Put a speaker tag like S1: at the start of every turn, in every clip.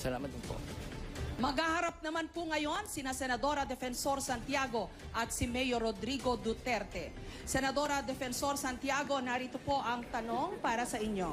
S1: Salamat din po.
S2: Maghaharap naman po ngayon sina Senadora Defensor Santiago at si Mayor Rodrigo Duterte. Senadora Defensor Santiago, narito po ang tanong para sa inyo.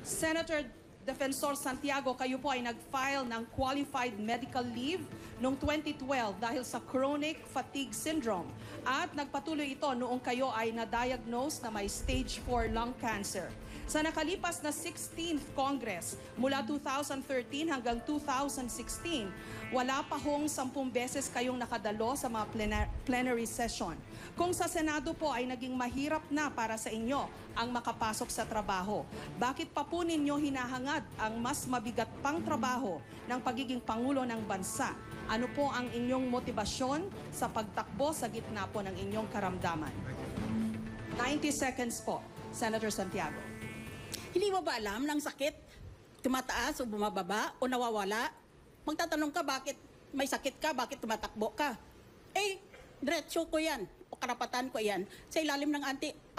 S2: Senator Defensor Santiago, kayo po ay nag-file ng qualified medical leave noong 2012 dahil sa chronic fatigue syndrome at nagpatuloy ito noong kayo ay na-diagnose na may stage 4 lung cancer. Sa nakalipas na 16th Congress, mula 2013 hanggang 2016, wala pa hong 10 beses kayong nakadalo sa mga plenary session. Kung sa Senado po ay naging mahirap na para sa inyo ang makapasok sa trabaho, bakit pa po ninyo hinahangad ang mas mabigat pang trabaho ng pagiging Pangulo ng Bansa? Ano po ang inyong motibasyon sa pagtakbo sa gitna po ng inyong karamdaman? 90 seconds po, Senator Santiago.
S3: Hindi mo ba alam ng sakit, tumataas o bumababa o nawawala? Magtatanong ka bakit may sakit ka, bakit tumatakbo ka? Eh, diretso ko yan o karapatan ko yan sa ilalim ng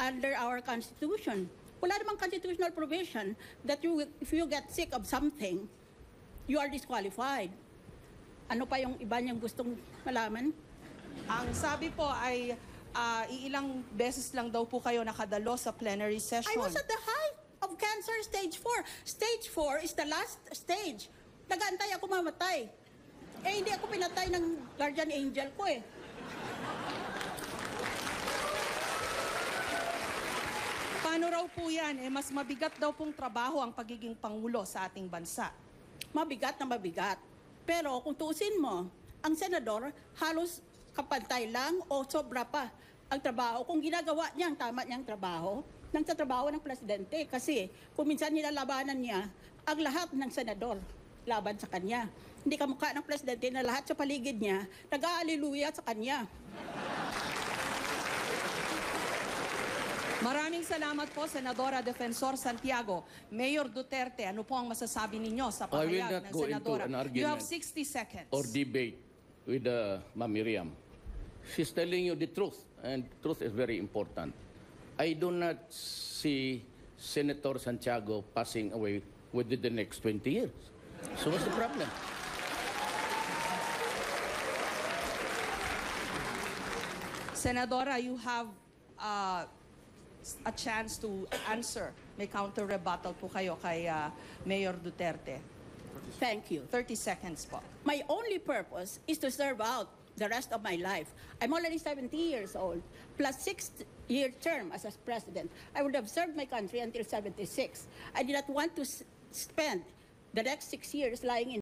S3: under our Constitution. Wala namang constitutional provision that if you get sick of something, you are disqualified. Ano pa yung iba niyang gustong malaman?
S2: Ang sabi po ay iilang beses lang daw po kayo nakadalo sa plenary session.
S3: I was at the height of cancer stage 4. Stage 4 is the last stage. Nag-aantay ako mamatay. Eh, hindi ako pinatay ng guardian angel ko eh.
S2: Paano raw po yan? Mas mabigat daw pong trabaho ang pagiging Pangulo sa ating bansa.
S3: Mabigat na mabigat. Pero kung tuusin mo, ang senador halos kapantay lang o sobra pa ang trabaho. Kung ginagawa niya ang tama niyang trabaho, nang sa trabaho ng presidente. Kasi kung minsan nilalabanan niya ang lahat ng senador laban sa kanya. Hindi kamukha ng presidente na lahat sa paligid niya nag-aaliluya sa kanya.
S2: Maraming salamat po, Senadora Defensor Santiago. Mayor Duterte, ano po ang masasabi ninyo sa
S4: I will
S2: pahayag
S4: not
S2: ng
S4: go into
S2: Senadora?
S4: an
S2: You have
S4: argument
S2: 60 seconds.
S4: or debate with Ma'am Miriam. She's telling you the truth, and truth is very important. I do not see Senator Santiago passing away within the next 20 years. So what's the problem?
S2: Senadora, you have a chance to answer. May counter-rebuttal po kayo kay Mayor Duterte.
S3: Thank you.
S2: 30 seconds po.
S3: My only purpose is to serve out the rest of my life. I'm already 70 years old, plus 6-year term as a president. I would have served my country until 76. I did not want to spend the next 6 years lying in